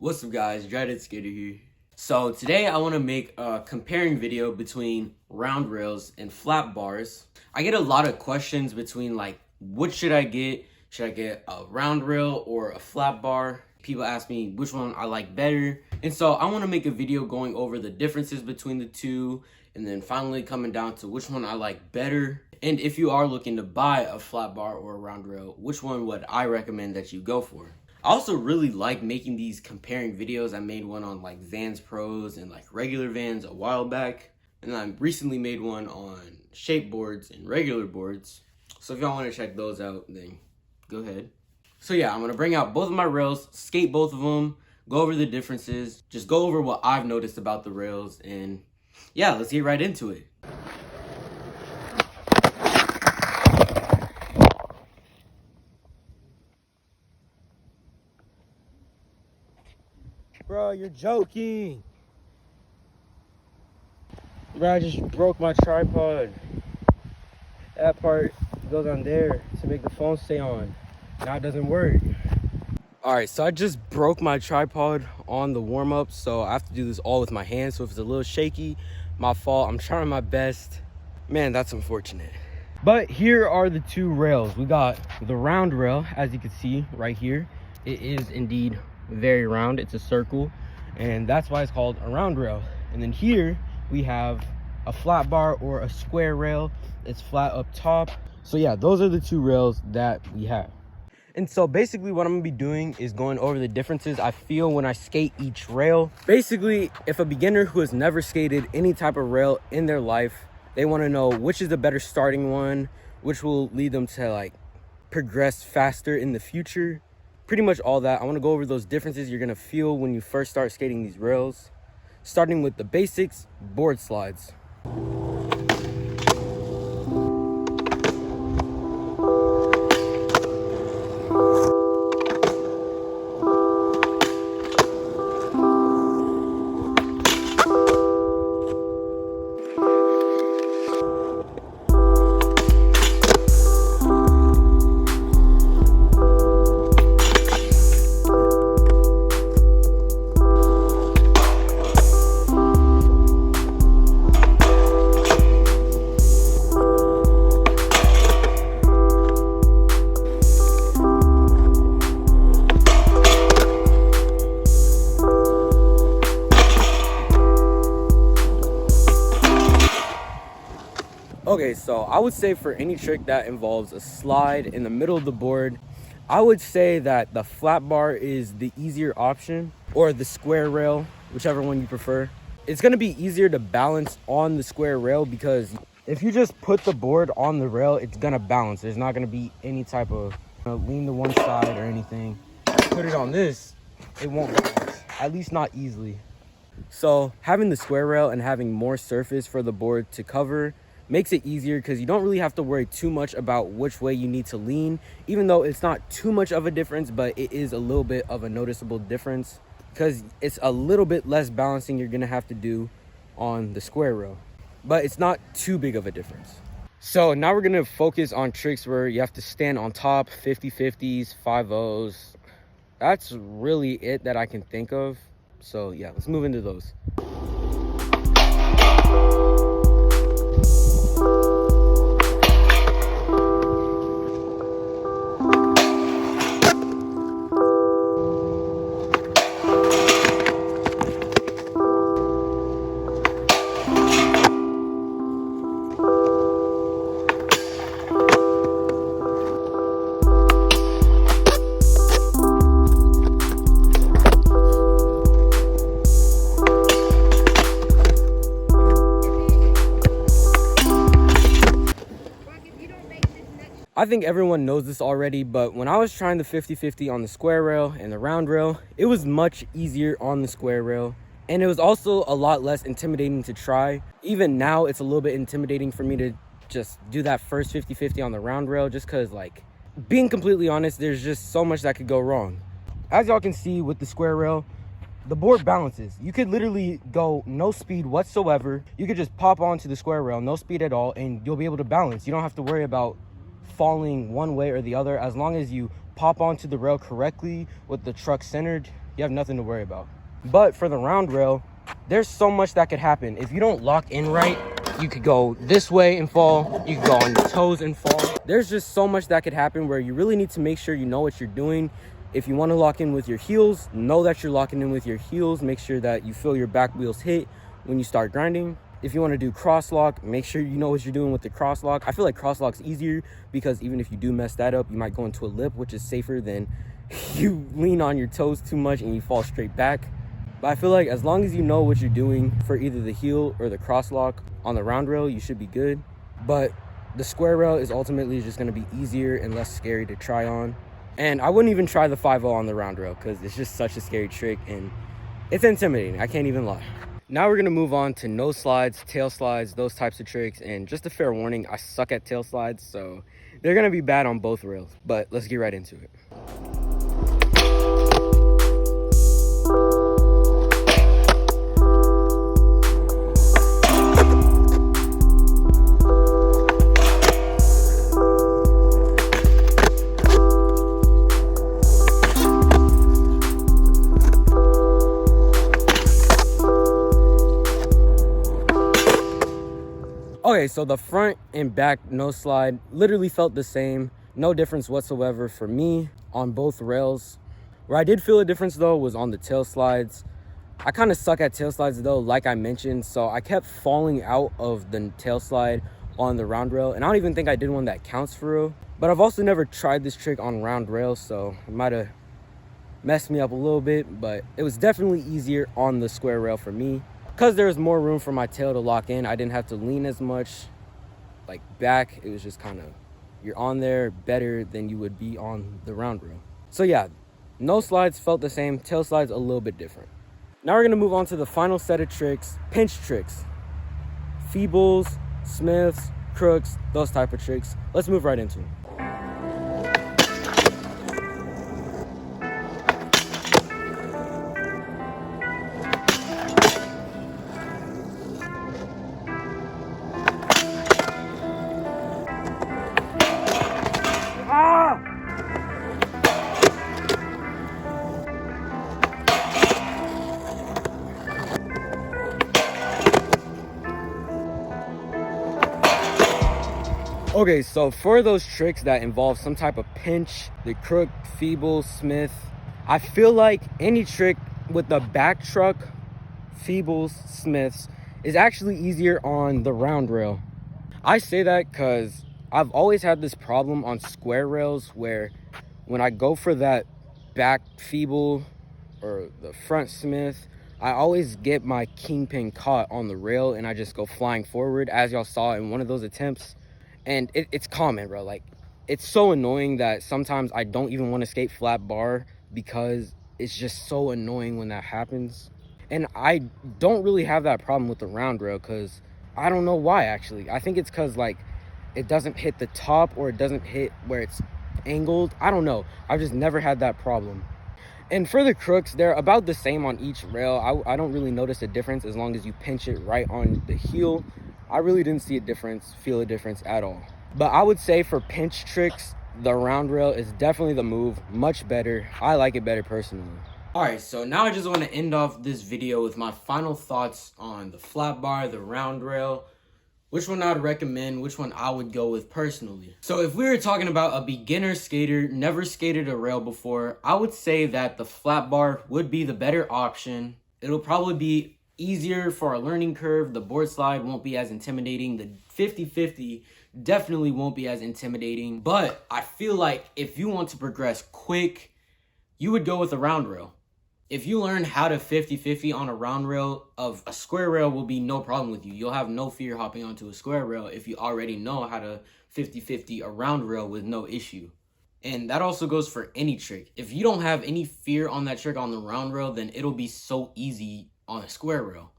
What's up guys, Dreaded Skater here. So today I want to make a comparing video between round rails and flat bars. I get a lot of questions between like, what should I get? Should I get a round rail or a flat bar? People ask me which one I like better. And so I want to make a video going over the differences between the two and then finally coming down to which one I like better. And if you are looking to buy a flat bar or a round rail, which one would I recommend that you go for? I also really like making these comparing videos. I made one on like Vans Pros and like regular Vans a while back. And I recently made one on shape boards and regular boards. So if y'all want to check those out, then go ahead. So yeah, I'm going to bring out both of my rails, skate both of them, go over the differences, just go over what I've noticed about the rails. And yeah, let's get right into it. Bro, you're joking. Bro, I just broke my tripod. That part goes on there to make the phone stay on. Now it doesn't work. Alright, so I just broke my tripod on the warm-up, so I have to do this all with my hands. So if it's a little shaky, my fault. I'm trying my best. Man, that's unfortunate. But here are the two rails. We got the round rail, as you can see right here. It is indeed very round. It's a circle, and that's why it's called a round rail. And then here we have a flat bar or a square rail. It's flat up top. So yeah, those are the two rails that we have. And so basically what I'm gonna be doing is going over the differences I feel when I skate each rail. Basically, if a beginner who has never skated any type of rail in their life, they want to know which is the better starting one, which will lead them to like progress faster in the future. Pretty much all that. I want to go over those differences you're going to feel when you first start skating these rails. Starting with the basics, board slides. Okay, so I would say for any trick that involves a slide in the middle of the board, I would say that the flat bar is the easier option, or the square rail, whichever one you prefer. It's going to be easier to balance on the square rail because if you just put the board on the rail, it's going to balance. There's not going to be any type of lean to one side or anything. Put it on this, it won't balance, at least not easily. So having the square rail and having more surface for the board to cover makes it easier because you don't really have to worry too much about which way you need to lean, even though it's not too much of a difference, but it is a little bit of a noticeable difference because it's a little bit less balancing you're gonna have to do on the square rail, but it's not too big of a difference. So now we're gonna focus on tricks where you have to stand on top, 50-50s, 5-0s. That's really it that I can think of. So yeah, let's move into those. I think everyone knows this already, but when I was trying the 50-50 on the square rail and the round rail, it was much easier on the square rail. And it was also a lot less intimidating to try. Even now, it's a little bit intimidating for me to just do that first 50-50 on the round rail, just because, like, being completely honest, there's just so much that could go wrong. As y'all can see with the square rail, the board balances. You could literally go no speed whatsoever. You could just pop onto the square rail, no speed at all, and you'll be able to balance. You don't have to worry about falling one way or the other. As long as you pop onto the rail correctly with the truck centered, you have nothing to worry about. But for the round rail, there's so much that could happen. If you don't lock in right, you could go this way and fall. You could go on your toes and fall. There's just so much that could happen where you really need to make sure you know what you're doing. If you want to lock in with your heels, know that you're locking in with your heels. Make sure that you feel your back wheels hit when you start grinding. If you want to do cross lock, make sure you know what you're doing with the cross lock. I feel like cross lock's easier because even if you do mess that up, you might go into a lip, which is safer than you lean on your toes too much and you fall straight back. But I feel like as long as you know what you're doing for either the heel or the cross lock on the round rail, you should be good. But the square rail is ultimately just going to be easier and less scary to try on. And I wouldn't even try the 5-0 on the round rail because it's just such a scary trick and it's intimidating. I can't even lie. Now we're going to move on to nose slides, tail slides, those types of tricks. And just a fair warning, I suck at tail slides, so they're going to be bad on both rails. But let's get right into it. Okay, so the front and back nose slide literally felt the same. No difference whatsoever for me on both rails. Where I did feel a difference though was on the tail slides. I kind of suck at tail slides though, like I mentioned. So I kept falling out of the tail slide on the round rail. And I don't even think I did one that counts for real. But I've also never tried this trick on round rails, so it might have messed me up a little bit. But it was definitely easier on the square rail for me. Because there was more room for my tail to lock in, I didn't have to lean as much like back. It was just kind of, you're on there better than you would be on the round rail. So yeah, nose slides felt the same, tail slides a little bit different. Now we're gonna move on to the final set of tricks, pinch tricks. Feebles, Smiths, crooks, those type of tricks. Let's move right into them. Okay, so for those tricks that involve some type of pinch, the crook, feeble, Smith, I feel like any trick with the back truck, feebles, Smiths is actually easier on the round rail. I say that because I've always had this problem on square rails where when I go for that back feeble or the front Smith, I always get my kingpin caught on the rail and I just go flying forward, as y'all saw in one of those attempts. And it's common, bro. Like, it's so annoying that sometimes I don't even want to skate flat bar because it's just so annoying when that happens. And I don't really have that problem with the round rail because I don't know why, actually. I think it's because, like, it doesn't hit the top or it doesn't hit where it's angled. I don't know. I've just never had that problem. And for the crooks, they're about the same on each rail. I don't really notice a difference as long as you pinch it right on the heel. I really didn't see a difference, feel a difference at all. But I would say for pinch tricks, the round rail is definitely the move, much better. I like it better personally. All right, so now I just want to end off this video with my final thoughts on the flat bar, the round rail, which one I would recommend, which one I would go with personally. So if we were talking about a beginner skater, never skated a rail before, I would say that the flat bar would be the better option. It'll probably be easier for a learning curve. The board slide won't be as intimidating. The 50-50 definitely won't be as intimidating. But I feel like if you want to progress quick, you would go with a round rail. If you learn how to 50-50 on a round rail, of a square rail will be no problem with you. You'll have no fear hopping onto a square rail if you already know how to 50-50 a round rail with no issue. And that also goes for any trick. If you don't have any fear on that trick on the round rail, then it'll be so easy on a square rail.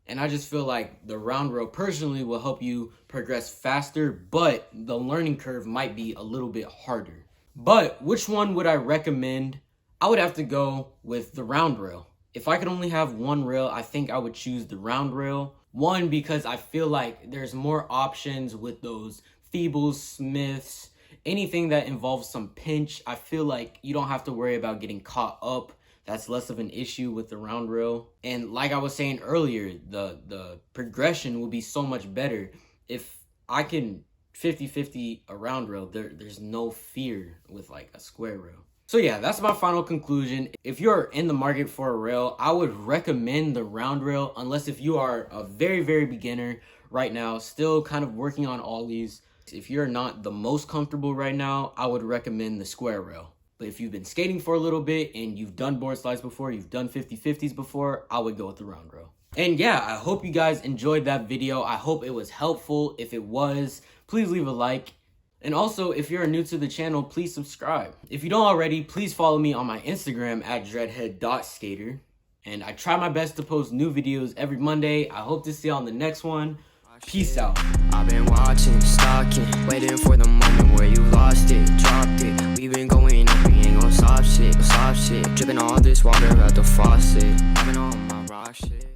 And I just feel like the round rail personally will help you progress faster, but the learning curve might be a little bit harder. But which one would I recommend? I would have to go with the round rail. If I could only have one rail, I think I would choose the round rail. One, because I feel like there's more options with those feebles, Smiths, anything that involves some pinch. I feel like you don't have to worry about getting caught up That's less of an issue with the round rail. And like I was saying earlier, the progression will be so much better if I can 50-50 a round rail. There's no fear with like a square rail. So yeah, that's my final conclusion. If you're in the market for a rail, I would recommend the round rail, unless if you are a very beginner right now, still kind of working on ollies. If you're not the most comfortable right now, I would recommend the square rail. But if you've been skating for a little bit and you've done board slides before, you've done 50-50s before, I would go with the round rail. And yeah, I hope you guys enjoyed that video. I hope it was helpful. If it was, please leave a like. And also, if you're new to the channel, please subscribe. If you don't already, please follow me on my Instagram at dreadhead.skater. And I try my best to post new videos every Monday. I hope to see you on the next one. Peace out. I've been watching, stalking, waiting for the moment where you lost it, dropped it. We've been going up, we ain't gon' stop shit. Dripping all this water out the faucet. I've been on my rock shit.